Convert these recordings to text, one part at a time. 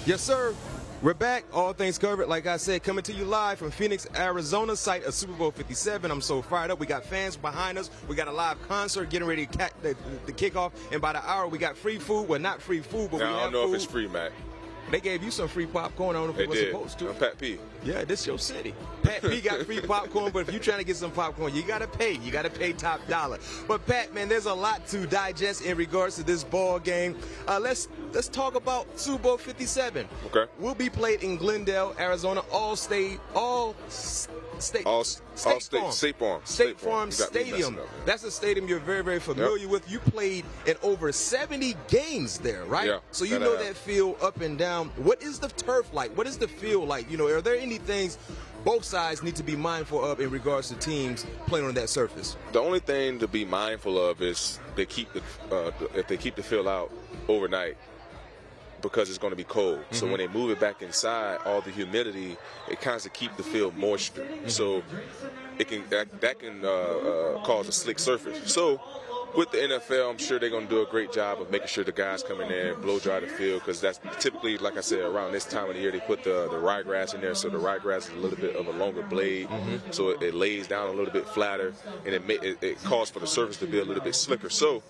Yes, sir. We're back. All things covered, like I said, coming to you live from Phoenix, Arizona, site of Super Bowl 57. I'm so fired up. We got fans behind us. We got a live concert getting ready to the kickoff. And by the hour, we got free food. Well, not free food, but we have food. I don't know if it's free, Mac. They gave you some free popcorn. I don't know if it was supposed to. I'm Pat P. Yeah, this your city. Pat P got free popcorn, but if you're trying to get some popcorn, you got to pay. You got to pay top dollar. But, Pat, man, there's a lot to digest in regards to this ball game. Let's talk about Super Bowl 57. Okay. Will be played in Glendale, Arizona, State Farm Stadium. That's a stadium you're very, very familiar with. You played in over 70 games there, right? Yeah. So you know that feel up and down. What is the turf like? What is the feel like? You know, are there any things both sides need to be mindful of in regards to teams playing on that surface? The only thing to be mindful of is if they keep the field out overnight, because it's going to be cold. So when they move it back inside, all the humidity, it kind of keep the field moisture. So it can that can cause a slick surface. So with the NFL, I'm sure they're going to do a great job of making sure the guys come in there and blow dry the field, because that's typically, like I said, around this time of the year, they put the ryegrass in there, so the ryegrass is a little bit of a longer blade, so it lays down a little bit flatter, and it calls for the surface to be a little bit slicker. So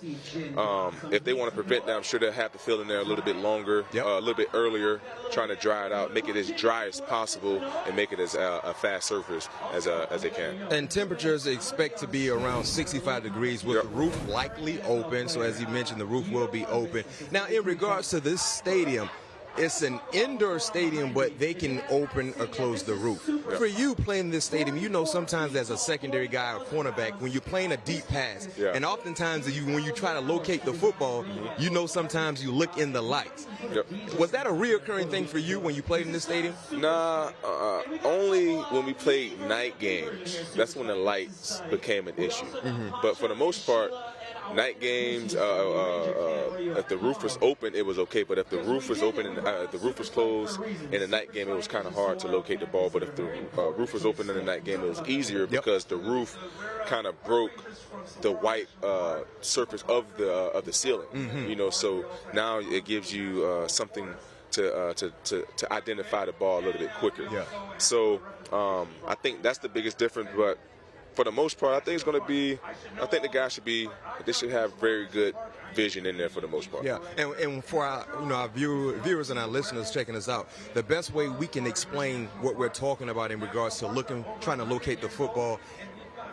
if they want to prevent that, I'm sure they'll have the field in there a little bit longer, a little bit earlier, trying to dry it out, make it as dry as possible, and make it as a fast surface as they can. And temperatures expect to be around 65 degrees with the roof likely open. So as you mentioned, the roof will be open. Now, in regards to this stadium, it's an indoor stadium, but they can open or close the roof. For you playing this stadium, you know sometimes as a secondary guy or cornerback, when you're playing a deep pass, and oftentimes when you try to locate the football, you know sometimes you look in the lights. Was that a reoccurring thing for you when you played in this stadium? Nah, only when we played night games. That's when the lights became an issue. But for the most part, night games, if the roof was open, it was okay. But if the roof was open and the roof was closed in the night game, it was kind of hard to locate the ball. But if the roof was open in the night game, it was easier because the roof kind of broke the white surface of the ceiling. You know, so now it gives you something to identify the ball a little bit quicker. So I think that's the biggest difference. But for the most part, I think it's going to be. I think the guys should have very good vision in there for the most part. Yeah, and for our viewers and our listeners checking us out, the best way we can explain what we're talking about in regards to trying to locate the football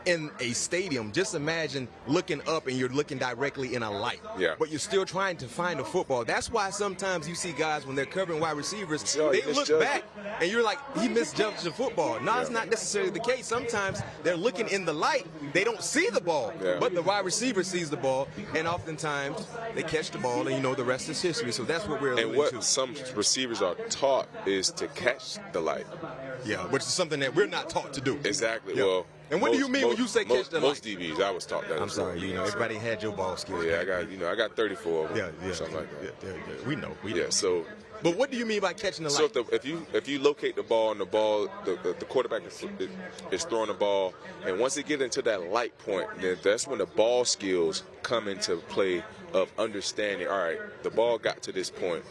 in a stadium, just imagine looking up and you're looking directly in a light, but you're still trying to find a football. That's why sometimes you see guys when they're covering wide receivers, they look back and you're like, he misjudged the football. No, it's not necessarily the case. Sometimes they're looking in the light, they don't see the ball, but the wide receiver sees the ball, and oftentimes they catch the ball, and the rest is history. So that's what we're alluding to. And what some receivers are taught is to catch the light. Yeah, which is something that we're not taught to do. Exactly. Well, and what do you mean when you say catch the light? Most DBs, I was taught that. I'm sorry, everybody had your ball skills. Yeah, I got 34 of them. Something like that. Yeah. We know. So. But what do you mean by catching the light? So if you locate the ball and the quarterback is throwing the ball, and once they get into that light point, then that's when the ball skills come into play of understanding. All right, the ball got to this point.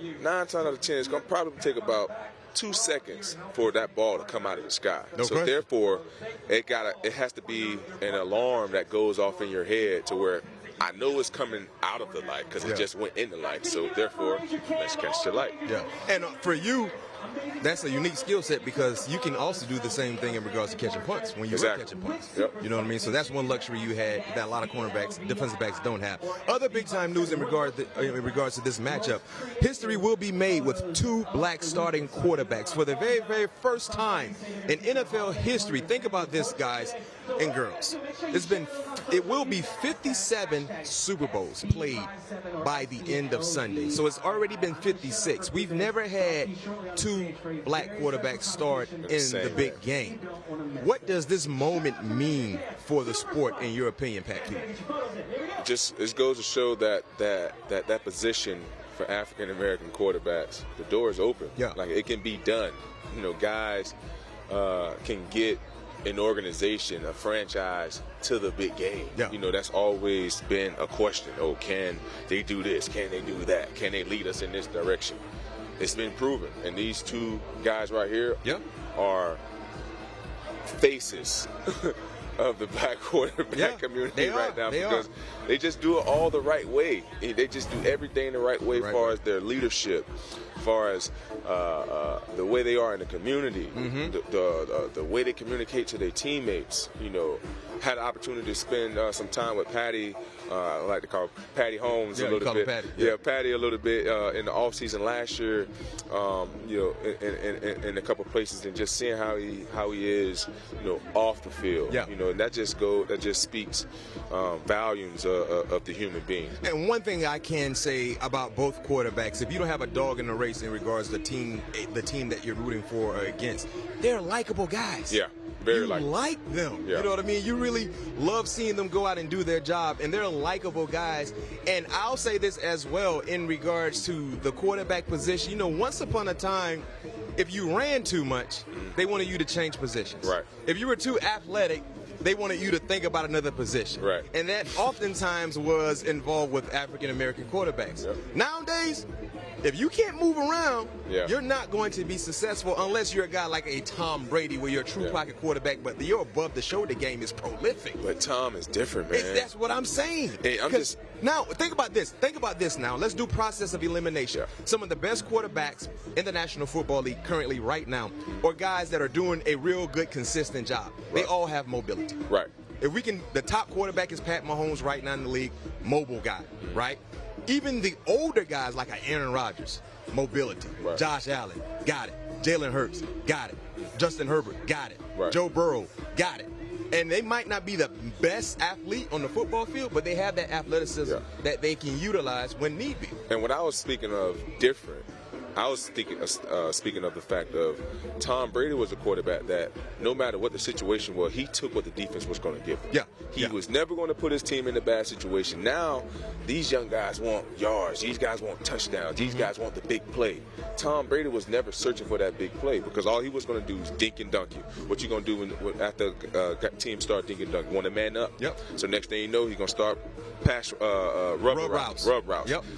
9 times out of 10, it's gonna probably take about 2 seconds for that ball to come out of the sky. So therefore, it has to be an alarm that goes off in your head to where I know it's coming out of the light because it just went in the light. So therefore, let's catch the light. Yeah. And for you, that's a unique skill set because you can also do the same thing in regards to catching punts when you're catching punts. You know what I mean? So that's one luxury you had that a lot of cornerbacks, defensive backs don't have. Other big-time news in regards to this matchup, history will be made with 2 black starting quarterbacks for the very, very first time in NFL history. Think about this, guys and girls. It will be 57 Super Bowls played by the end of Sunday. So it's already been 56. We've never had 2 black quarterbacks start in the big game. What does this moment mean for the sport, in your opinion, Pat Peterson? It goes to show that position for African American quarterbacks, the door is open. Like it can be done. Guys can get an organization, a franchise, to the big game. That's always been a question. Oh, can they do this? Can they do that? Can they lead us in this direction? it's been proven. And these two guys right here are faces of the black quarterback community right now, because they just do it all the right way. They just do everything the right way, as far as their leadership, as far as the way they are in the community, the way they communicate to their teammates. You know, had an opportunity to spend some time with Patty. I like to call Patty Holmes a little bit. Patty. Patty a little bit in the off season last year. You know, in a couple of places, and just seeing how he is, you know, off the field. You know, and that just speaks volumes of the human being. And one thing I can say about both quarterbacks, if you don't have a dog in the race in regards to the team that you're rooting for or against, they're likable guys. Very you like them. You know what I mean? You really love seeing them go out and do their job, and they're likable guys. And I'll say this as well in regards to the quarterback position. You know, once upon a time, if you ran too much, they wanted you to change positions. If you were too athletic, they wanted you to think about another position. And that oftentimes was involved with African-American quarterbacks. Nowadays, if you can't move around, you're not going to be successful unless you're a guy like a Tom Brady, where you're a true pocket quarterback, but your above-the-shoulder game is prolific. But Tom is different, man. That's what I'm saying. Hey, now, think about this. Think about this now. Let's do process of elimination. Some of the best quarterbacks in the National Football League currently right now are guys that are doing a real good, consistent job. They all have mobility. If we can, the top quarterback is Pat Mahomes right now in the league, mobile guy, right? Even the older guys like Aaron Rodgers, mobility. Josh Allen, got it. Jalen Hurts, got it. Justin Herbert, got it. Joe Burrow, got it. And they might not be the best athlete on the football field, but they have that athleticism that they can utilize when need be. And when I was speaking of different, I was speaking of the fact of Tom Brady was a quarterback that no matter what the situation was, he took what the defense was going to give him. He was never going to put his team in a bad situation. Now, these young guys want yards. These guys want touchdowns. These guys want the big play. Tom Brady was never searching for that big play, because all he was going to do is dink and dunk you. What you going to do after team start dink and dunk? You want to man up? So next thing you know, he's going to start pass rub routes.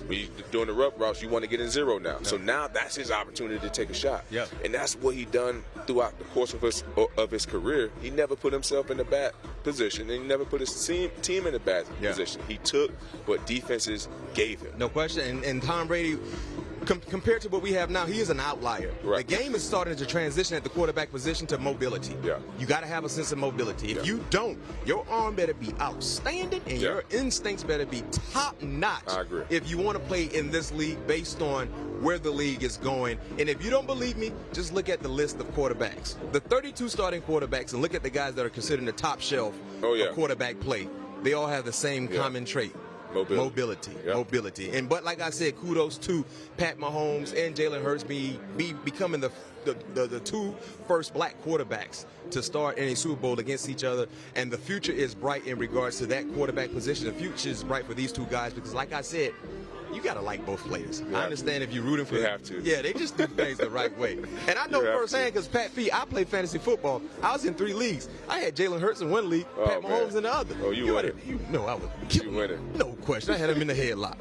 When you're doing the rub routes, you want to get in zero now. So now that's his opportunity to take a shot. And that's what he done throughout the course of his career. He never put himself in a bad position, and he never put his team in a bad position. He took what defenses gave him. No question. And Tom Brady, compared to what we have now, he is an outlier. The game is starting to transition at the quarterback position to mobility. You got to have a sense of mobility. If you don't, your arm better be outstanding, and your instincts better be top notch. I agree. If you want to play in this league based on where the league is going. And if you don't believe me, just look at the list of quarterbacks. The 32 starting quarterbacks, and look at the guys that are considered in the top shelf of quarterback play. They all have the same common trait. Mobility. And but like I said, kudos to Pat Mahomes and Jalen Hurts becoming the two first black quarterbacks to start in a Super Bowl against each other. And the future is bright in regards to that quarterback position. The future is bright for these two guys, because like I said, you got to like both players. I understand if you're rooting for them. You have to. Yeah, they just do things the right way. And I know firsthand, because Pat P, I play fantasy football. I was in 3 leagues. I had Jalen Hurts in 1 league, Pat Mahomes in the other. Oh, you win it. You know I was. You win it. No question. I had him in the headlock.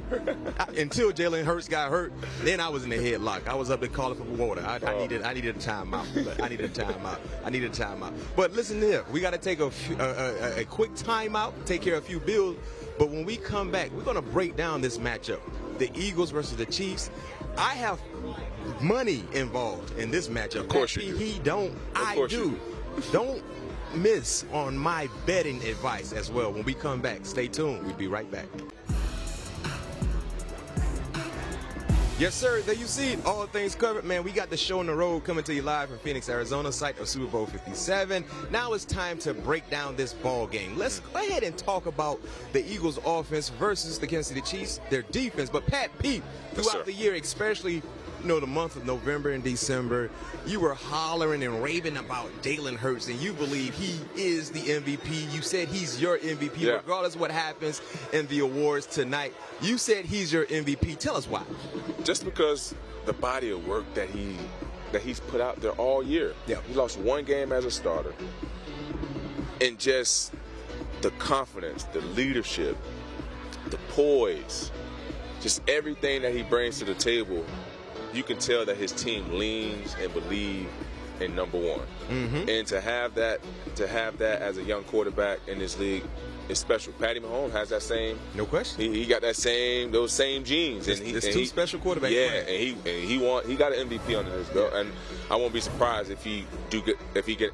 Until Jalen Hurts got hurt, then I was in the headlock. I was up there calling for water. I needed a timeout. I needed a timeout. But listen here, we got to take a quick timeout, take care of a few bills. But when we come back, we're going to break down this matchup. The Eagles versus the Chiefs. I have money involved in this matchup. Of course you do. He don't. I do. Don't miss on my betting advice as well. When we come back, stay tuned. We'll be right back. Yes, sir. There you see it. All things covered, man. We got the show on the road coming to you live from Phoenix, Arizona, site of Super Bowl 57. Now it's time to break down this ball game. Let's go ahead and talk about the Eagles' offense versus the Kansas City Chiefs, their defense. But Pat Pete, throughout the year, especially the month of November and December, you were hollering and raving about Jalen Hurts, and you believe he is the MVP. You said he's your MVP, regardless of what happens in the awards tonight. You said he's your MVP. Tell us why. Just because the body of work that he's put out there all year. He lost 1 game as a starter. And just the confidence, the leadership, the poise, just everything that he brings to the table. you can tell that his team leans and believes in number one. And to have that as a young quarterback in this league is special. Patty Mahomes has that same. No question. He got those same genes. It's two special quarterbacks. Yeah, and he got an MVP under his belt, and I won't be surprised if he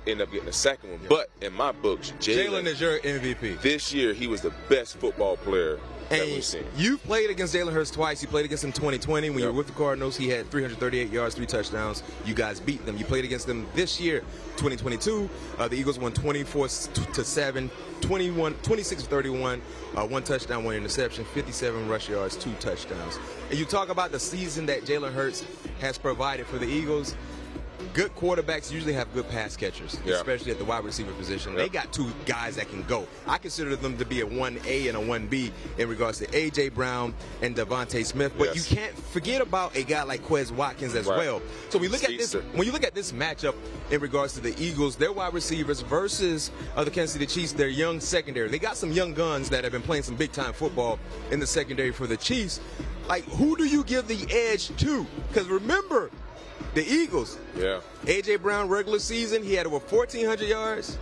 end up getting a second one. But in my books, Jalen is your MVP. This year, he was the best football player that we've seen. You played against Jalen Hurts twice. You played against him 2020 when you were with the Cardinals. He had 338 yards, 3 touchdowns. You guys beat them. You played against them this year, 2022. The Eagles won 24-7, 26-31, 1 touchdown, 1 interception, 57 rush yards, 2 touchdowns. And you talk about the season that Jalen Hurts has provided for the Eagles. Good quarterbacks usually have good pass catchers, especially at the wide receiver position. They got 2 guys that can go. I consider them to be a 1A and a 1B in regards to A.J. Brown and Devontae Smith. But you can't forget about a guy like Quez Watkins as well. So when you look at this matchup in regards to the Eagles, their wide receivers versus the Kansas City Chiefs, their young secondary. They got some young guns that have been playing some big-time football in the secondary for the Chiefs. Like, who do you give the edge to? Because remember, the Eagles. A.J. Brown, regular season, he had over 1,400 yards.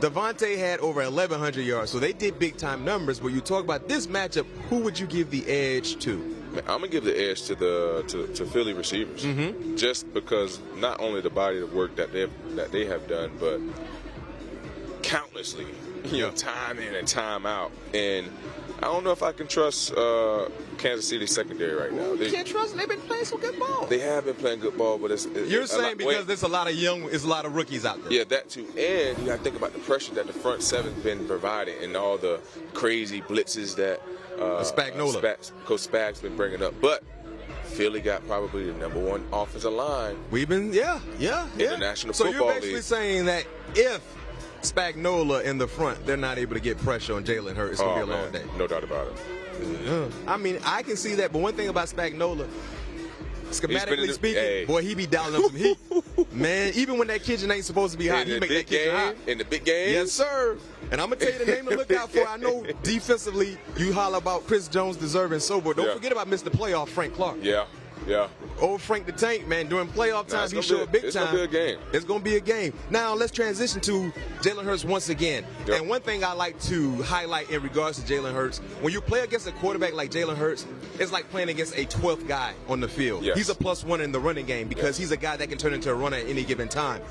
Devontae had over 1,100 yards. So they did big-time numbers. But you talk about this matchup, who would you give the edge to? I'm going to give the edge to Philly receivers. Just because not only the body of work that they have done, but countlessly, time in and time out. And I don't know if I can trust Kansas City secondary right now. You can't trust them. They've been playing some good ball. They have been playing good ball, but you're saying because there's a lot of rookies out there. Yeah, that too. And you got to think about the pressure that the front seven's been providing and all the crazy blitzes that Coach Spag's been bringing up. But Philly got probably the #1 offensive line. We've been, in the National Football League. So you're basically saying that if Spagnuolo in the front, they're not able to get pressure on Jalen Hurts, it's going to be a long day. No doubt about it. I mean, I can see that, but one thing about Spagnuolo, schematically speaking, boy, he be dialing up some heat. Man, even when that kitchen ain't supposed to be hot, he make that kitchen hot. In the big game? Yes, sir. And I'm going to tell you the name to look out for. I know defensively you holler about Chris Jones deserving so, but don't forget about Mr. Playoff, Frank Clark. Yeah. Old Frank the Tank, man, during playoff time, he showed big time. It's going to be a game. It's going to be a game. Now, let's transition to Jalen Hurts once again. And one thing I like to highlight in regards to Jalen Hurts, when you play against a quarterback like Jalen Hurts, it's like playing against a 12th guy on the field. He's a +1 in the running game because he's a guy that can turn into a runner at any given time.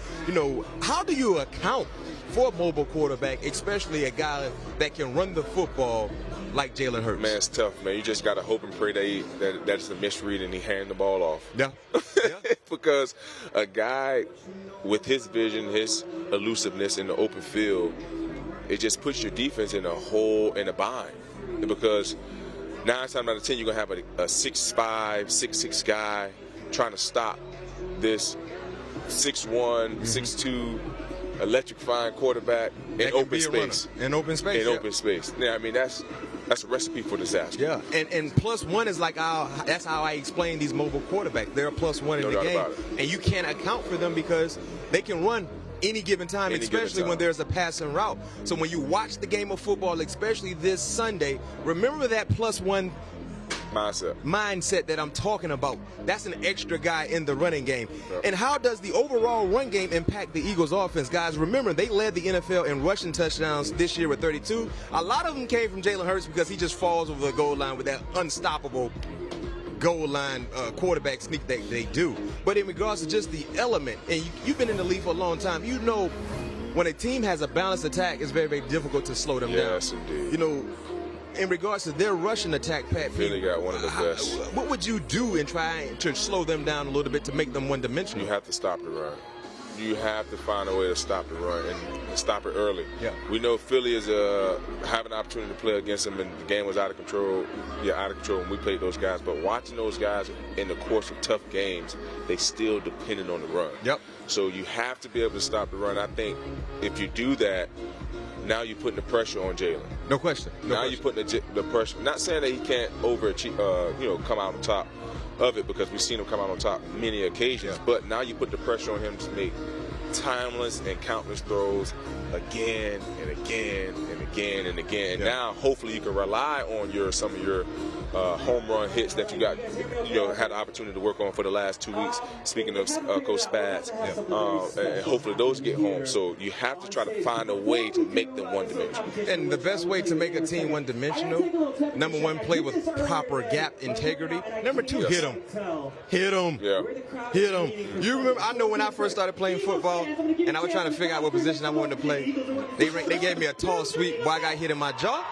How do you account for a mobile quarterback, especially a guy that can run the football like Jalen Hurts? Man, it's tough, man. You just got to hope and pray that that's a misread and he hand the ball off. Because a guy with his vision, his elusiveness in the open field, it just puts your defense in a bind. Because 9 times out of 10, you're going to have a 6'5", 6'6" guy trying to stop this 6'1", 6'2", electrifying quarterback in open space. Yeah, I mean, that's a recipe for disaster. Yeah, and +1 is like that's how I explain these mobile quarterbacks. They're a +1 in the game, and you can't account for them because they can run any given time, especially when there's a passing route. So when you watch the game of football, especially this Sunday, remember that +1 mindset that I'm talking about. That's an extra guy in the running game. And how does the overall run game impact the Eagles offense? Guys, remember, they led the NFL in rushing touchdowns this year with 32. A lot of them came from Jalen Hurts because he just falls over the goal line with that unstoppable goal line quarterback sneak that they do. But in regards to just the element, and you've been in the league for a long time, you know when a team has a balanced attack, it's very, very difficult to slow them down. Yes, indeed. In regards to their rushing attack, Pat, Philly got one of the best. What would you do in trying to slow them down a little bit to make them one-dimensional? You have to stop the run. You have to find a way to stop the run and stop it early. We know Philly is having an opportunity to play against them, and the game was out of control. Out of control when we played those guys. But watching those guys in the course of tough games, they still depended on the run. So you have to be able to stop the run. I think if you do that, now you're putting the pressure on Jalen. No question. You're putting the pressure. Not saying that he can't overachieve, come out on top of it, because we've seen him come out on top many occasions. But now you put the pressure on him to make timeless and countless throws again and again and again and again. And now, hopefully, you can rely on some of your home run hits that you got, had the opportunity to work on for the last 2 weeks. Speaking of Coach Spads, and hopefully those get home. So you have to try to find a way to make them one-dimensional. And the best way to make a team one-dimensional, number one, play with proper gap integrity. Number two, hit them. Hit them. Yeah. Hit them. You remember, I know when I first started playing football and I was trying to figure out what position I wanted to play, they gave me a tall sweep. Boy, I got hit in my jaw.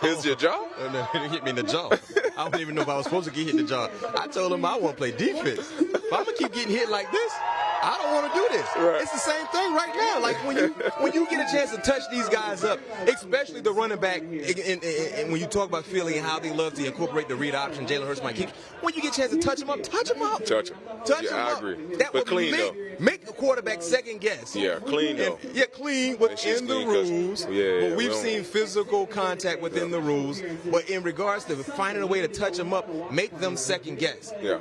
Here's your jaw? No, it hit me in the jaw. I don't even know if I was supposed to get hit in the jaw. I told him I want to play defense. If I'm going to keep getting hit like this, I don't want to do this. Right. It's the same thing right now. Like when you get a chance to touch these guys up, especially the running back, and when you talk about Philly and how they love to incorporate the read option, Jalen Hurts might keep. When you get a chance to touch them up, touch them up. Touch them. Touch them I up. agree. That but would clean, make the quarterback second guess. Yeah, clean, though. Clean within the rules. But we've seen physical contact within the rules. But in regards to finding a way to touch them up, make them second guess. Yeah.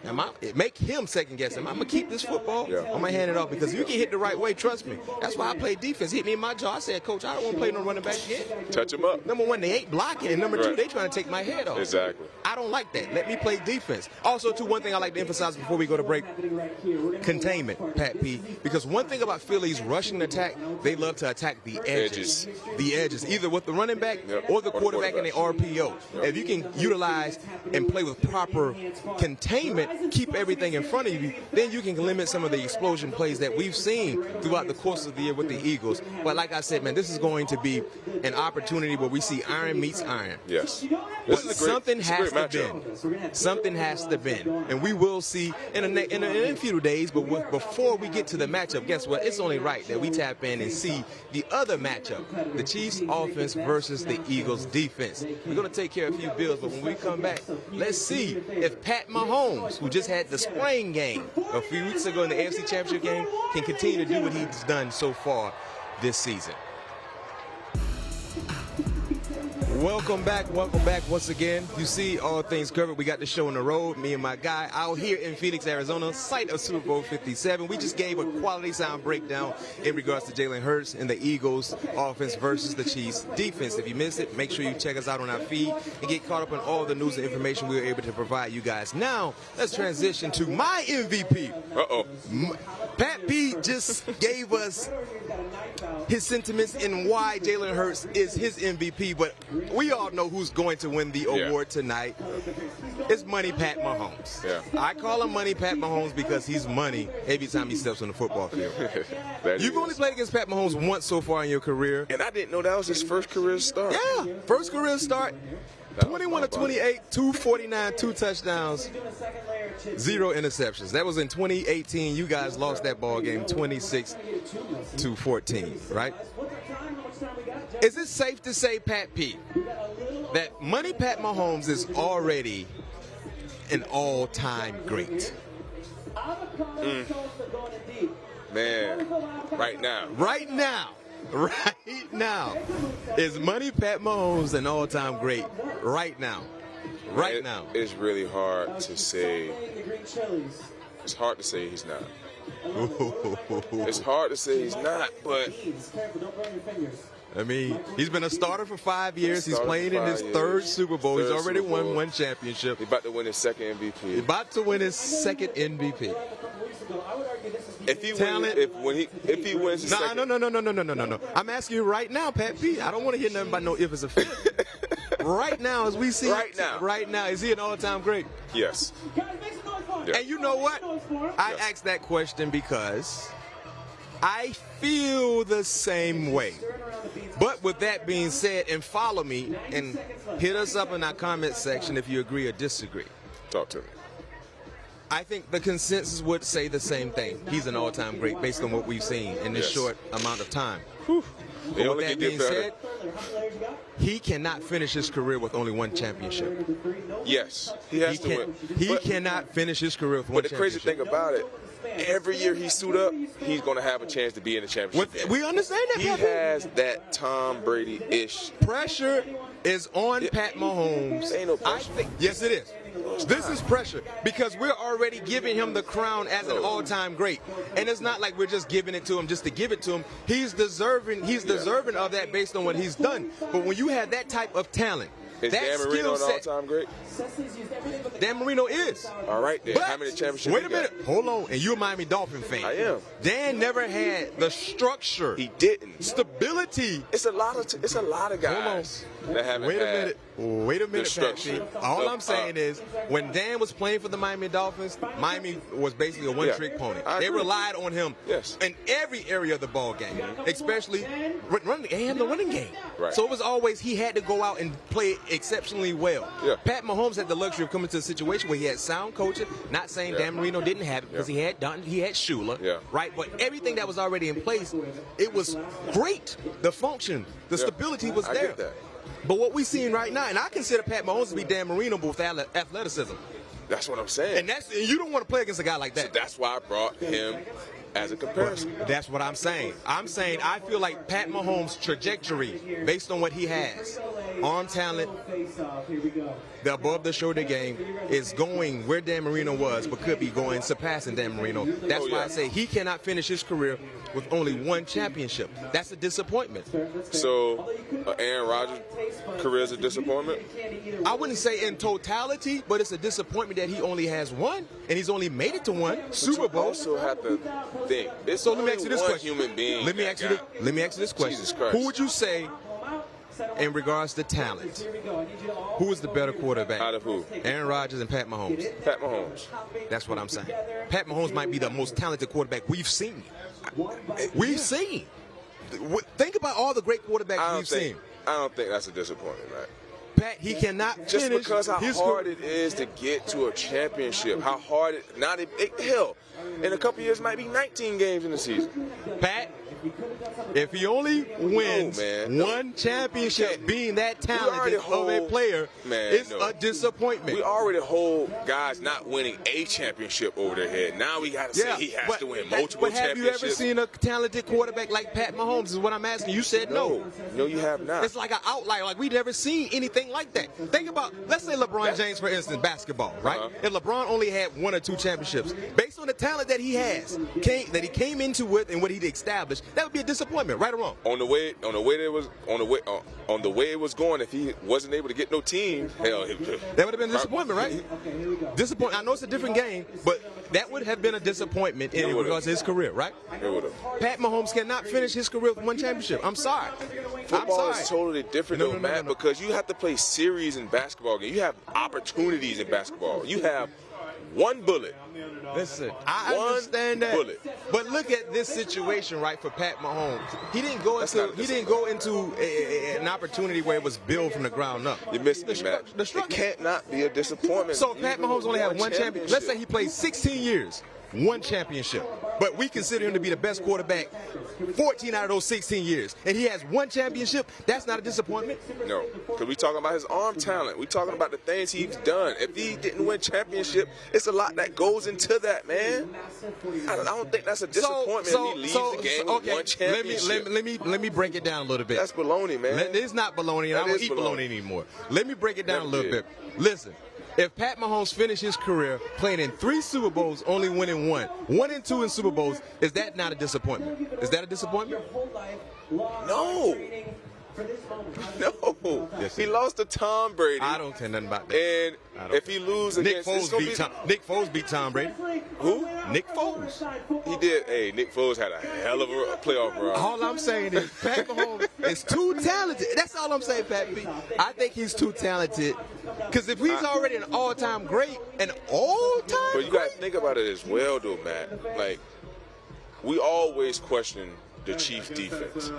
Make him second guess. Am I going to keep this football? Yeah. I'm going to hand it off because you can hit the right way, trust me. That's why I play defense. Hit me in my jaw. I said, Coach, I don't want to play no running back again. Touch him up. Number one, they ain't blocking. And number two, they trying to take my head off. Exactly. I don't like that. Let me play defense. Also, too, one thing I like to emphasize before we go to break, containment, Pat P. Because one thing about Philly's rushing attack, they love to attack the edges. The edges, either with the running back or the quarterback in the RPO. If you can utilize and play with proper containment, keep everything in front of you, then you can limit some of the explosion plays that we've seen throughout the course of the year with the Eagles. But like I said, man, this is going to be an opportunity where we see iron meets iron. Yes. Something has to bend. Something has to bend. And we will see in a few days, but before we get to the matchup, guess what? It's only right that we tap in and see the other matchup, the Chiefs offense versus the Eagles defense. We're going to take care of a few bills, but when we come back, let's see if Pat Mahomes, who just had the spring game a few weeks ago in the AFC Championship game, can continue to do what he's done so far this season. Welcome back once again. You see all things covered. We got the show on the road, me and my guy out here in Phoenix, Arizona, site of Super Bowl 57. We just gave a quality sound breakdown in regards to Jalen Hurts and the Eagles offense versus the Chiefs defense. If you missed it, make sure you check us out on our feed and get caught up on all the news and information we were able to provide you guys. Now, let's transition to my MVP. Pat P just gave us his sentiments in why Jalen Hurts is his MVP, but we all know who's going to win the award tonight. It's Money Pat Mahomes. Yeah. I call him Money Pat Mahomes because he's money every time he steps on the football field. You've only played against Pat Mahomes once so far in your career. And I didn't know that was his first career start. Yeah, first career start. 21 to 28, 249, 2 touchdowns, 0 interceptions. That was in 2018. You guys lost that ball game 26 to 14, right? Is it safe to say, Pat P, that Money Pat Mahomes is already an all-time great? Man, right now. Right now, is Money Pat Mahomes an all-time great right now? Now. It's really hard to say. It's hard to say he's not. It's hard to say he's not, but I mean, he's been a starter for 5 years. He's playing in his third Super Bowl. He's already won one championship. He's about to win his second MVP. If he wins his second. No. I'm asking you right now, Pat P. I don't want to hear nothing about no if it's a fit. Right now, as we see right now, is he an all-time great? Yes. And you know what? I asked that question because I feel the same way. But with that being said, and follow me and hit us up in our comment section if you agree or disagree. Talk to me. I think the consensus would say the same thing. He's an all-time great based on what we've seen in this short amount of time. But with that being said, he cannot finish his career with only one championship. Yes, he has to win. He cannot finish his career with one championship. But the crazy thing about it, every year he suit up, he's going to have a chance to be in the championship. We understand that. He has that Tom Brady-ish. Pressure is on Pat Mahomes. Ain't no pressure. Yes, it is. This is pressure because we're already giving him the crown as an all-time great, and it's not like we're just giving it to him just to give it to him. He's deserving. He's deserving of that based on what he's done. But when you have that type of talent, is Dan Marino an all-time great? Dan Marino is. All right, then. How many championships? Wait a minute. Hold on. And you're a Miami Dolphin fan. I am. Dan never had the structure. He didn't. Stability. It's a lot of guys that haven't had. Wait a minute, Patrick. All I'm saying is, when Dan was playing for the Miami Dolphins, Miami was basically a one-trick pony. They relied on him in every area of the ball game, especially running and the running game. Right. So it was always he had to go out and play exceptionally well. Yeah. Pat Mahomes had the luxury of coming to a situation where he had sound coaching. Not saying Dan Marino didn't have it because he had Shula, right? But everything that was already in place, it was great. The function, the stability was there. I get that. But what we're seeing right now, and I consider Pat Mahomes to be Dan Marino with athleticism. That's what I'm saying. And you don't want to play against a guy like that. So that's why I brought him as a comparison. That's what I'm saying. I'm saying I feel like Pat Mahomes' trajectory, based on what he has, arm talent, the above-the-shoulder game, is going where Dan Marino was, but could be going surpassing Dan Marino. That's why I say he cannot finish his career with only one championship. That's a disappointment. So, Aaron Rodgers' career is a disappointment? I wouldn't say in totality, but it's a disappointment that he only has one, and he's only made it to one Super Bowl. You also have to think. So let me ask you this question. Human being. Let me ask you this question. Jesus Christ. Who would you say, in regards to talent, who is the better quarterback? Out of who? Aaron Rodgers and Pat Mahomes. Pat Mahomes. That's what I'm saying. Pat Mahomes might be the most talented quarterback we've seen. We've seen. Think about all the great quarterbacks we've seen. I don't think that's a disappointment, man. Pat, he cannot finish. Just because how hard it is to get to a championship, how hard hell, in a couple years might be 19 games in the season. Pat, if he only wins one championship, being that talented of a player, it's a disappointment. We already hold guys not winning a championship over their head. Now we got to say he has to win multiple championships. But have you ever seen a talented quarterback like Pat Mahomes is what I'm asking. You said no. No, you have not. It's like an outlier. Like we've never seen anything like that. Think about, let's say LeBron James, for instance, basketball, right? If LeBron only had one or two championships, based on the talent that he has, that he came into with and what he'd established, that would be a disappointment, right or wrong? On the way it was going, if he wasn't able to get no team, hell, that would have been a disappointment, right? Disappointment. I know it's a different game, but that would have been a disappointment in regards to his career, right? It would have. Pat Mahomes cannot finish his career with one championship. I'm sorry. Football is totally different, though, Matt, because you have to play series in basketball games. You have opportunities in basketball. You have one bullet. Listen, I understand that, but look at this situation, right? For Pat Mahomes, he didn't go into an opportunity where it was built from the ground up. You missed the match. It can't not be a disappointment. So Pat Mahomes only had one championship. Let's say he played 16 years, one championship, but we consider him to be the best quarterback 14 out of those 16 years, and he has one championship. That's not a disappointment. No, because we talking about his arm talent. We talking about the things he's done. If he didn't win championship, it's a lot that goes into that, man. I don't think that's a disappointment if he leaves the game with one championship. Let me break it down a little bit. That's baloney, man. It's not baloney, and I don't eat baloney anymore. Let me break it down a little bit. Listen. If Pat Mahomes finished his career playing in 3 Super Bowls, only winning 1 and 2 in Super Bowls, is that not a disappointment? Is that a disappointment? No. No. Yes, he lost to Tom Brady. I don't care nothing about that. And if he loses Nick against Nick Foles beat Tom Brady. Who? Nick Foles. He did. Hey, Nick Foles had a hell of a playoff run. All I'm saying is Pat Mahomes is too talented. That's all I'm saying, Pat B. I think he's too talented. Because if he's already an all-time great, But you got to think about it as well, though, Matt. Like, we always question the Chiefs' defense.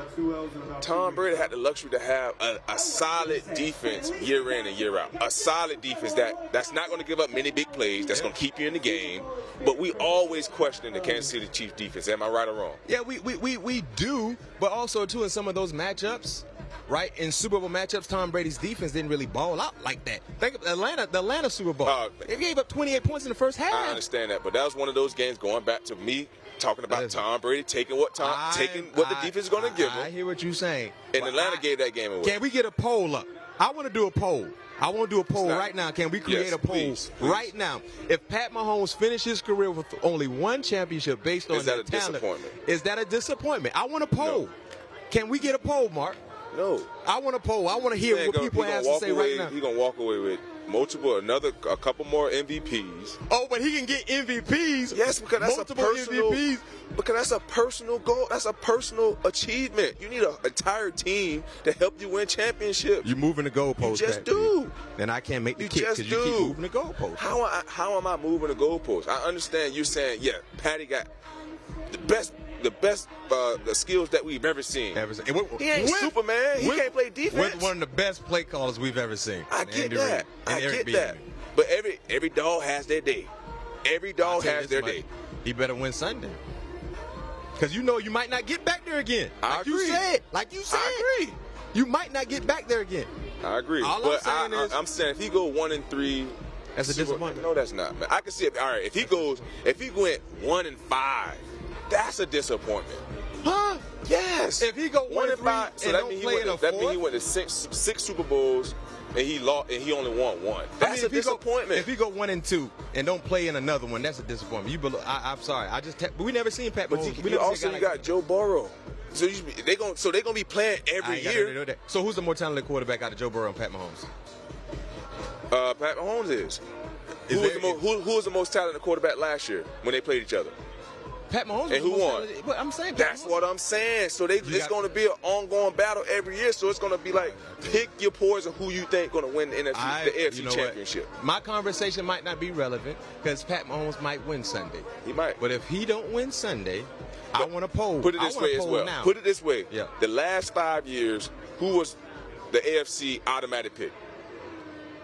Tom Brady had the luxury to have a solid defense year in and year out. A solid defense that's not going to give up many big plays, that's going to keep you in the game. But we always question the Kansas City Chiefs defense. Am I right or wrong? Yeah, we do. But also, too, in some of those matchups, right, in Super Bowl matchups, Tom Brady's defense didn't really ball out like that. Think of the Atlanta Super Bowl. They gave up 28 points in the first half. I understand that, but that was one of those games going back to me talking about Tom Brady taking what the defense is going to give him. I hear what you're saying. And Atlanta gave that game away. Can we get a poll up? I want to do a poll. I want to do a poll right now. Can we create a poll please. right now? If Pat Mahomes finished his career with only one championship based on their talent, is that a disappointment? I want a poll. No. Can we get a poll, Mark? No. I want a poll. I want to hear what people have to say right now. He's going to walk away with a couple more MVPs. Oh, but he can get MVPs. Yes, because that's multiple MVPs. Because that's a personal goal. That's a personal achievement. You need an entire team to help you win championships. You're moving the goalposts. You just do. And I can't make the kick because you keep moving the goalposts. How am I moving the goalposts? I understand you're saying, yeah, Patty got the best the skills that we've ever seen. He ain't Superman. He can't play defense. With one of the best play callers we've ever seen. I get that. I get that. But every dog has their day. Every dog has their day. He better win Sunday. Because you might not get back there again. Like you said. I agree. You might not get back there again. I agree. I'm saying if he go 1-3, that's a disappointment. No, that's not, man. I can see it. All right, if he went 1-5, that's a disappointment. Huh? Yes. If he go 1-5, so that means he went to six Super Bowls and he lost and he only won one. That's a disappointment. If he go 1-2 and don't play in another one, that's a disappointment. I'm sorry. But we never seen Pat Mahomes. But you got Joe Burrow. So they're gonna be playing every year. So who's the more talented quarterback out of Joe Burrow and Pat Mahomes? Pat Mahomes is. Who was the most talented quarterback last year when they played each other? Pat Mahomes. And who won? But I'm saying that's what I'm saying. So it's going to be an ongoing battle every year. So it's going to be like pick your poison. Who you think going to win the AFC Championship? My conversation might not be relevant because Pat Mahomes might win Sunday. He might. But if he don't win Sunday, I want to poll. Put it this way as well. Now. Put it this way. Yeah. The last 5 years, who was the AFC automatic pick?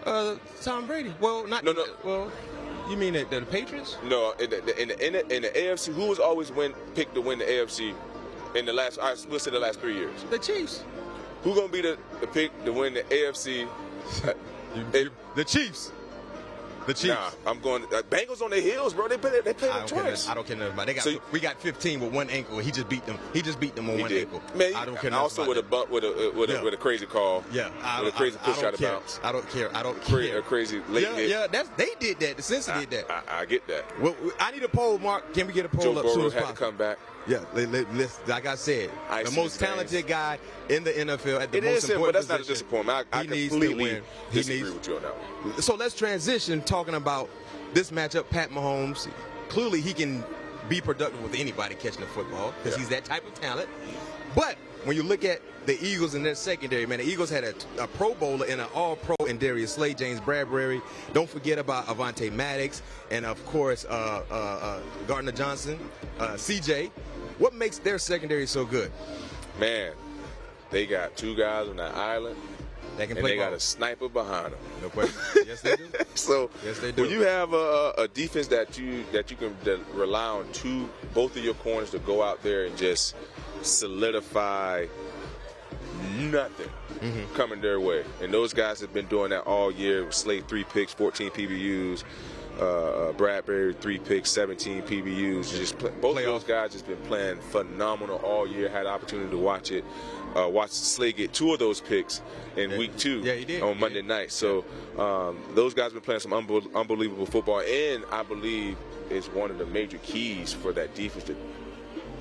Tom Brady. Well, not. No. Well. You mean the Patriots? No, in the AFC, who was always picked to win the AFC in the last? We'll say the last 3 years. The Chiefs. Who gonna be the pick to win the AFC? The Chiefs. The Chiefs. Nah, I'm going. Bengals on their heels, bro. They played them twice. I don't care nothing about it. We got 15 with one ankle. He just beat them. He just beat them on one ankle. Man, I don't care. Also with a crazy call. Yeah, with a crazy push out of bounds. I don't care. A crazy late hit. Yeah, they did that. The Cincy did that. I get that. Well, I need a poll, Mark. Can we get a poll up soon as possible? Joe Burrow had to come back. Yeah, like I said, the most talented guy in the NFL at the most important position. But that's not a disappointment. I completely disagree with you on that one. So let's transition talking about this matchup. Pat Mahomes, clearly he can be productive with anybody catching the football because he's that type of talent. But when you look at the Eagles and their secondary, man, the Eagles had a Pro Bowler and an All-Pro in Darius Slay, James Bradbury. Don't forget about Avonte Maddox and, of course, Gardner Johnson, CJ. What makes their secondary so good? Man, they got two guys on that island. They can and play they ball. Got a sniper behind them. No question. Yes, they do. Yes, they do. When you have a defense that you can rely on both of your corners to go out there and just solidify nothing coming their way, and those guys have been doing that all year. Slade 3 picks, 14 PBUs. Bradbury 3 picks, 17 PBUs. Both of those guys just been playing phenomenal all year. Had the opportunity to watch it. Watch Slade get 2 of those picks in week 2 on Monday night. So those guys have been playing some unbelievable football, and I believe it's one of the major keys for that defense to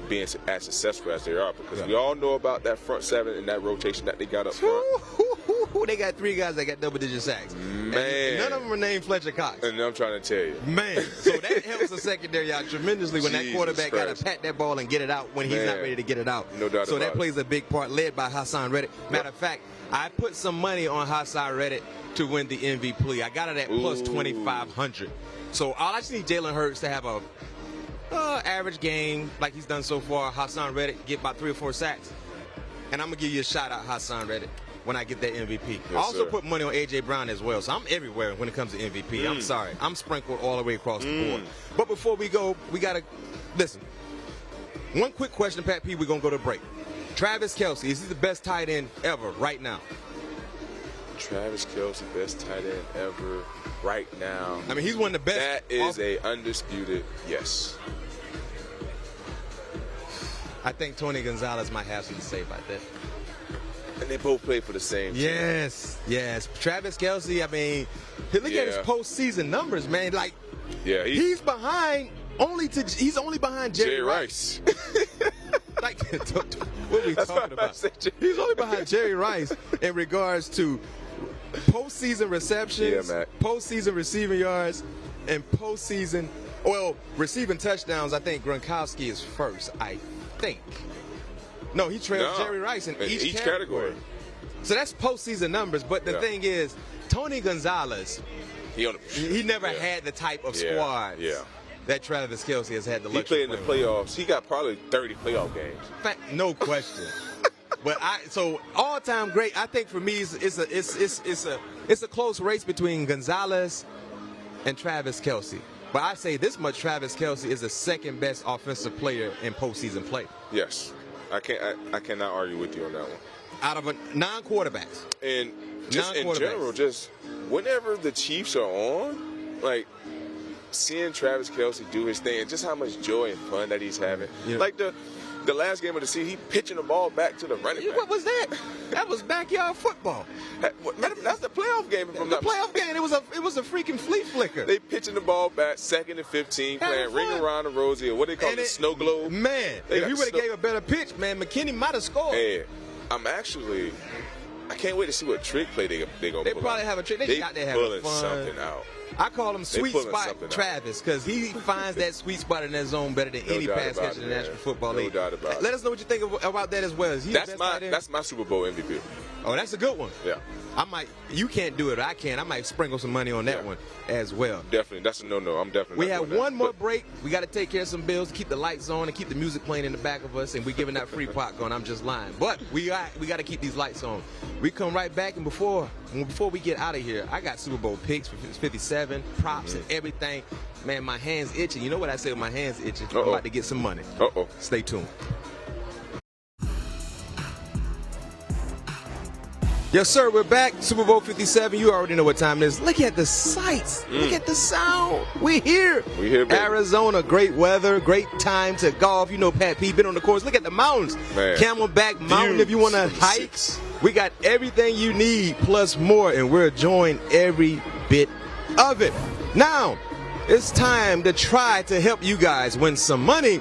being as successful as they are, because we all know about that front seven and that rotation that they got up front. They got 3 guys that got double-digit sacks. Man. And none of them are named Fletcher Cox. And I'm trying to tell you. Man. So that helps the secondary out tremendously when that quarterback got to pat that ball and get it out when he's not ready to get it out. No doubt so about that plays a big part, led by Hassan Reddick. Matter of fact, I put some money on Hassan Reddick to win the MVP. I got it at plus 2,500. So all I just need Jalen Hurts to have a average game like he's done so far. Hassan Reddick get about 3 or 4 sacks. And I'm going to give you a shout out, Hassan Reddick, when I get that MVP. I also put money on A.J. Brown as well, so I'm everywhere when it comes to MVP. I'm sorry. I'm sprinkled all the way across the board. But before we go, we got to listen. One quick question, Pat P. We're going to go to break. Travis Kelce, is he the best tight end ever right now? Travis Kelce, best tight end ever right now. I mean, he's one of the best. That is a undisputed yes. I think Tony Gonzalez might have something to say about that. And they both played for the same team. Yes. Travis Kelce, I mean, look at his postseason numbers, man. Like, he's he's only behind Jerry Rice. Like, what are we talking about? He's only behind Jerry Rice in regards to postseason receptions, postseason receiving yards, and postseason, receiving touchdowns. I think Gronkowski is first, I think. No, he trails Jerry Rice in each category. So that's postseason numbers. But the thing is, Tony Gonzalez, he never had the type of squad that Travis Kelce has had the luxury. He played in the playoffs. He got probably 30 playoff games. No question. But all-time great. I think for me, it's a close race between Gonzalez and Travis Kelce. But I say this much: Travis Kelce is the second best offensive player in postseason play. Yes, I cannot argue with you on that one. Out of non-quarterbacks, and just in general, just whenever the Chiefs are on, like seeing Travis Kelce do his thing, and just how much joy and fun that he's having. Like the last game of the season, he pitching the ball back to the running back. What was that? That was backyard football. That's the playoff game. The playoff game. It was a freaking flea flicker. They pitching the ball back, 2nd and 15, playing ring around the rosy, or what they call it, snow globe. Man, if we would have gave a better pitch, man, McKinney might have scored. Hey, I can't wait to see what trick play they gonna pull out. They probably have a trick. They got to have pulling fun. something out. I call him sweet spot Travis because he finds that sweet spot in that zone better than any pass catcher in the National Football League. No doubt about it. Let us know what you think about that as well. That's my Super Bowl MVP. Oh, that's a good one. Yeah. You can't do it. I can. I might sprinkle some money on that one as well. Definitely. That's a no-no. I'm definitely. We have one more break. We got to take care of some bills, keep the lights on, and keep the music playing in the back of us. And we're giving that free popcorn. I'm just lying. But we got to keep these lights on. We come right back, and before we get out of here, I got Super Bowl picks for 57, props and everything. Man, my hands itching. You know what I say with my hands itching? I'm about to get some money. Stay tuned. Yes, sir, we're back. Super Bowl 57. You already know what time it is. Look at the sights. Look at the sound. We're here. We're here, baby. Arizona, great weather, great time to golf. You know, Pat P. been on the course. Look at the mountains. Man. Camelback Mountain if you want to hike. We got everything you need plus more, and we're enjoying every bit of it. Now, it's time to try to help you guys win some money.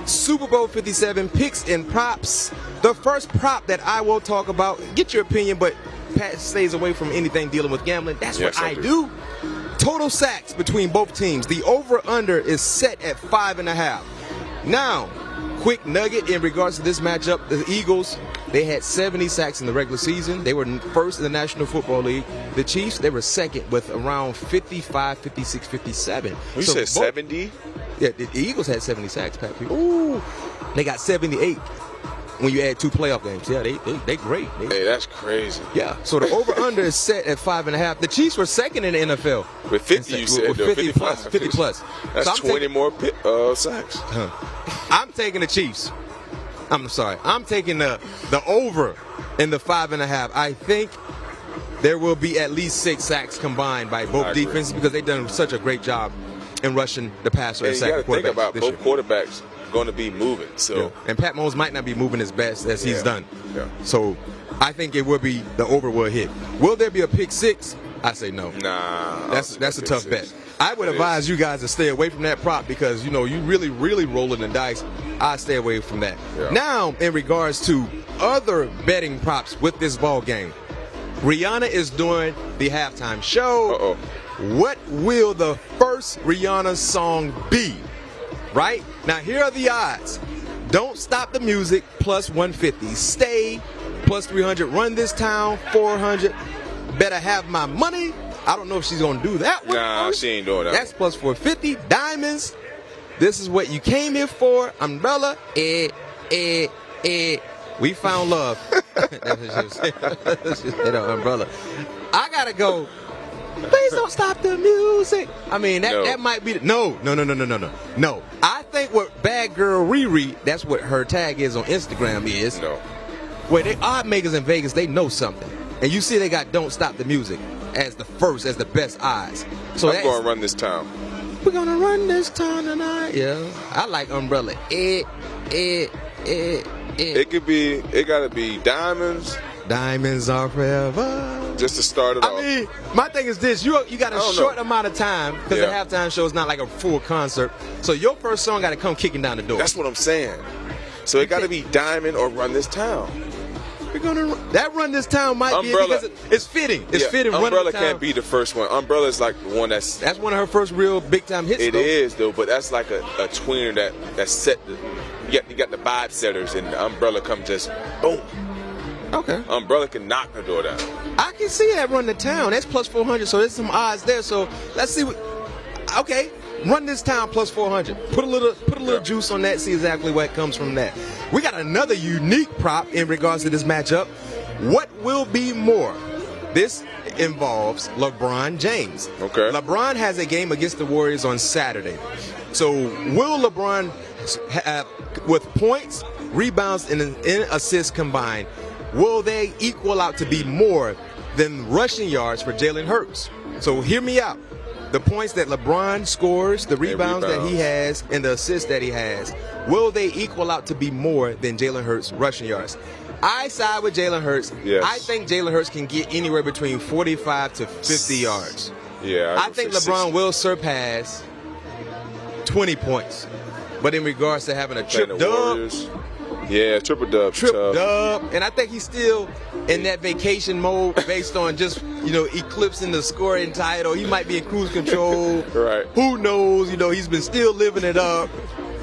Super Bowl 57 picks and props. The first prop that I will talk about, get your opinion, but Pat stays away from anything dealing with gambling. That's what I do. Total sacks between both teams. The over-under is set at 5.5. Now, quick nugget in regards to this matchup. The Eagles, they had 70 sacks in the regular season. They were first in the National Football League. The Chiefs, they were second with around 55, 56, 57. You said 70? Yeah, the Eagles had 70 sacks, Pat. Ooh. They got 78 when you add 2 playoff games. Yeah, they great. Hey, that's crazy. Yeah, so the over-under is set at 5.5. The Chiefs were second in the NFL. With 50, you said. With 50 plus. 50 plus. That's 20 more sacks. I'm taking the Chiefs. I'm sorry. I'm taking the over in the 5.5. I think there will be at least 6 sacks combined by both defenses because they've done such a great job in rushing the passer and sacking quarterbacks. Think about both quarterbacks going to be moving. So and Pat Mahomes might not be moving as best as he's done. Yeah. So I think it will be the over will hit. Will there be a pick 6? I say no. Nah. That's a tough bet. I would advise you guys to stay away from that prop because, you really rolling the dice. I stay away from that. Yeah. Now, in regards to other betting props with this ball game, Rihanna is doing the halftime show. What will the first Rihanna song be? Right? Now, here are the odds. Don't Stop the Music, plus 150. Stay, plus 300. Run This Town, 400. Better Have My Money. I don't know if she's going to do that one. Nah, she ain't doing that. That's plus 450. Diamonds. This Is What You Came Here For. Umbrella. We Found Love. That's what she said. Umbrella. I got to go. Please don't stop the music. I mean, that might be no. I think what Bad Girl Riri, that's what her tag is on Instagram is. No. Where they odd makers in Vegas, they know something. And you see they got Don't Stop the Music as the best odds. So I'm going to Run This Town. We're going to run this town tonight. Yeah. I like Umbrella. It got to be diamonds. Diamonds are forever. Just to start it off. I mean, my thing is this. You got a short amount of time because the halftime show is not like a full concert. So your first song got to come kicking down the door. That's what I'm saying. So it got to be Diamond or Run This Town. That Run This Town might Umbrella, be because it's fitting. It's fitting. Umbrella can't be the first one. Umbrella's like the one that's one of her first real big time hits. It is though, but that's like a tweener that set you got the vibe setters, and the Umbrella come just boom. Okay. Umbrella can knock the door down. I can see that Run the Town. That's plus 400, so there's some odds there. So let's see okay. Run This Town plus 400. Put a little juice on that, see exactly what comes from that. We got another unique prop in regards to this matchup. What will be more? This involves LeBron James. Okay. LeBron has a game against the Warriors on Saturday. So will LeBron have, with points, rebounds, and assists combined, will they equal out to be more than rushing yards for Jalen Hurts? So hear me out. The points that LeBron scores, the rebounds that he has, and the assists that he has, will they equal out to be more than Jalen Hurts' rushing yards? I side with Jalen Hurts. Yes. I think Jalen Hurts can get anywhere between 45 to 50 yards. Yeah, I think LeBron will surpass 20 points. But in regards to having a triple dub, triple dub. And I think he's still in that vacation mode based on just, eclipsing the scoring title. He might be in cruise control. Right. Who knows? He's been still living it up.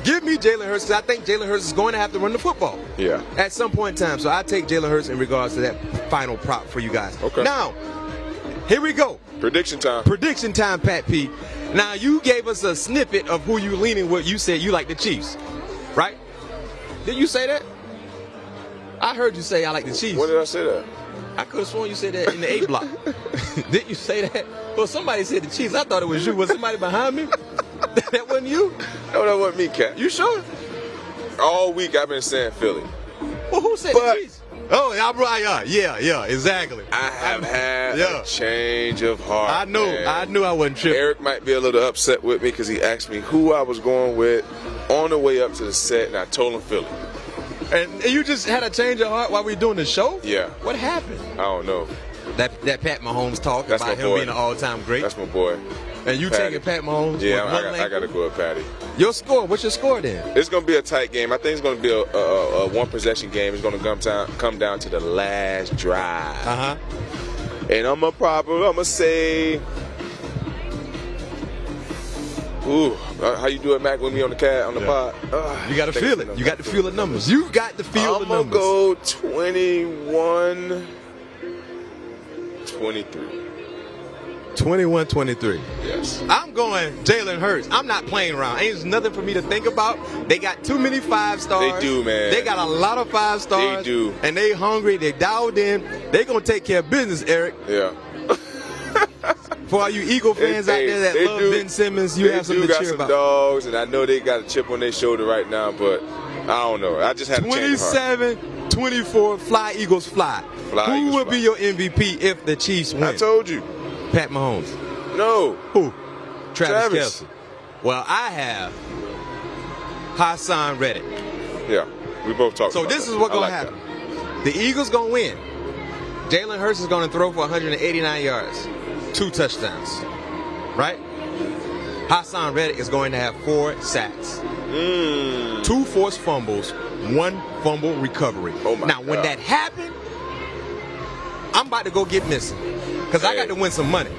Give me Jalen Hurts, because I think Jalen Hurts is going to have to run the football. Yeah. At some point in time. So I take Jalen Hurts in regards to that final prop for you guys. Okay. Now, here we go. Prediction time. Prediction time, Pat P. Now, you gave us a snippet of who you leaning with. You said you like the Chiefs, right? Did you say that? I heard you say I like the Chiefs. When did I say that? I could have sworn you said that in the A block. Didn't you say that? Well, somebody said the Chiefs. I thought it was you. Was somebody behind me? That wasn't you? No, that wasn't me, Cat. You sure? All week I've been saying Philly. Well, who said the Chiefs? Oh, yeah, exactly. I have had a change of heart. I knew I wasn't tripping. Eric might be a little upset with me because he asked me who I was going with on the way up to the set, and I told him Philly. And you just had a change of heart while we were doing the show? Yeah. What happened? I don't know. That Pat Mahomes talk That's about him being an all-time great. That's my boy. And you Patty. taking Pat Mahomes? Yeah, I got to go with Patty. Your score? What's your score then? It's going to be a tight game. I think it's going to be a one-possession game. It's going to come down to the last drive. Uh-huh. And I'm going to say... Ooh, how you do it, Mac, with me on the pod? You got to feel it. You got to feel the numbers. You got to feel the numbers. I'm going to go 21-23. 21-23. Yes. I'm going Jalen Hurts. I'm not playing around. Ain't nothing for me to think about. They got too many 5 stars. They do, man. They got a lot of 5 stars. They do. And they hungry. They dialed in. They going to take care of business, Eric. Yeah. For all you Eagle fans out there that love Ben Simmons, you have something to cheer about. They do got some dogs, and I know they got a chip on their shoulder right now, but I don't know. I just had to change my heart. 27-24, fly Eagles fly. Who will be your MVP if the Chiefs win? I told you. Pat Mahomes. No. Who? Travis Kelce. Well, I have Hassan Reddick. Yeah, we both talked about that. So this is what's going to happen. The Eagles going to win. Jalen Hurts is going to throw for 189 yards. 2 touchdowns. Right? Hassan Reddick is going to have 4 sacks. 2 forced fumbles, 1 fumble recovery. Oh my God. When that happened, I'm about to go get missing. Because I got to win some money.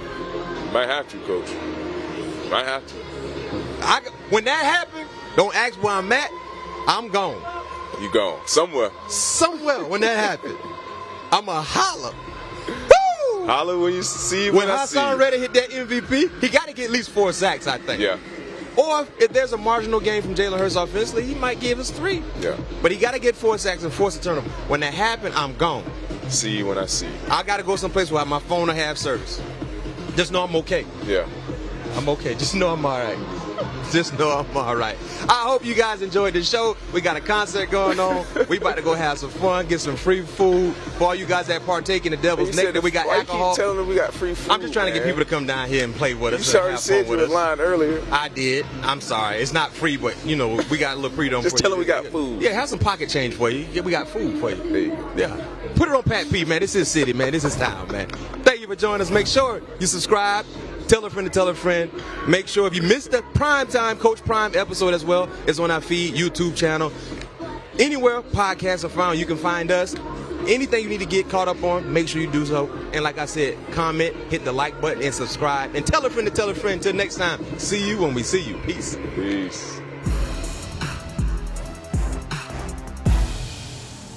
Might have to, Coach. Might have to. When that happened, don't ask where I'm at. I'm gone. You gone. Somewhere. Somewhere when that happened. I'm a holler. Woo! Holler when you see when I see you. When Hassan Reddick hit that MVP, he got to get at least 4 sacks, I think. Yeah. Or if there's a marginal gain from Jalen Hurts offensively, he might give us 3. Yeah. But he got to get 4 sacks and force a turnover. When that happened, I'm gone. See you when I see you. I got to go someplace where my phone will have service. Just know I'm okay. Yeah. I'm okay. Just know I'm all right. Just know I'm all right. I hope you guys enjoyed the show. We got a concert going on. We about to go have some fun, get some free food. For all you guys that partake in the Devil's Nectar, we got alcohol. You keep telling them we got free food? I'm just trying to get people to come down here and play with us. You already said you were lying earlier. I did. I'm sorry. It's not free, but, you know, we got a little freedom just for you. Just tell them we got food. Yeah, have some pocket change for you. Yeah, we got food for you. Hey. Yeah. Put it on Pat P, man. This is city, man. This is town, man. Thank you for joining us. Make sure you subscribe. Tell a friend to tell a friend. Make sure if you missed the Primetime Coach Prime episode as well, it's on our feed, YouTube channel. Anywhere podcasts are found, you can find us. Anything you need to get caught up on, make sure you do so. And like I said, comment, hit the like button, and subscribe. And tell a friend to tell a friend. Until next time, see you when we see you. Peace. Peace.